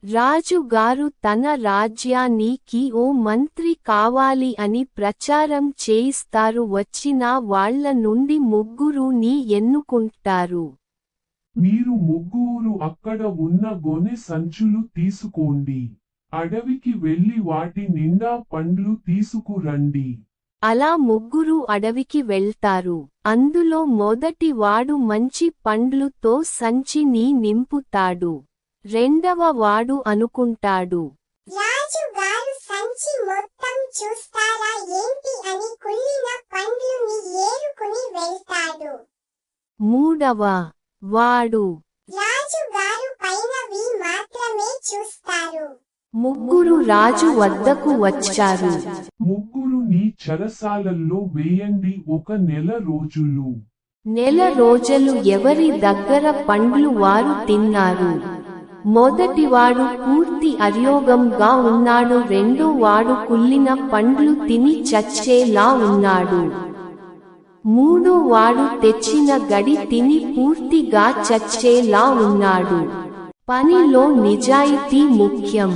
రాజుగారు తన రాజ్యానికి ఓ మంత్రి కావాలి అని ప్రచారం చేయిస్తారు. వచ్చిన వాళ్ళ నుండి ముగ్గురుని ఎన్నుకుంటారు. మీరు ముగ్గురు అక్కడ ఉన్న గోనె సంచులు తీసుకోండి. అడవికి వెళ్లి వాటి నిండా పండ్లు తీసుకురండి. అలా ముగ్గురు అడవికి వెళ్తారు. అందులో మొదటి వాడు మంచి పండ్లుతో సంచిని నింపుతాడు. రెండవ వాడు అనుకుంటాడు, రాజుగారు సంచి మొత్తం చూస్తారా ఏంటి అని కుళ్ళిన పండ్లుని ఏరుకుని వెళ్తాడు. మూడవ వాడు రాజుగారు పైనవి మాత్రమే చూస్తారు. ముగ్గురు రాజు వద్దకు వచ్చారు. ముగ్గురు నీ చెరసాలల్లో వేయండి 1 నెల రోజులు. నెల రోజులు ఎవరి దగ్గర పండ్లు వారు తిన్నారు. మొదటివాడు పూర్తి అయోగంగా ఉన్నాడు. రెండో వాడు కుళ్ళిన పండ్లు తిని చచ్చేలా ఉన్నాడు. మూడో వాడు తెచ్చిన గడి తిని పూర్తిగా చచ్చేలా ఉన్నాడు. పనిలో నిజాయితీ ముఖ్యం.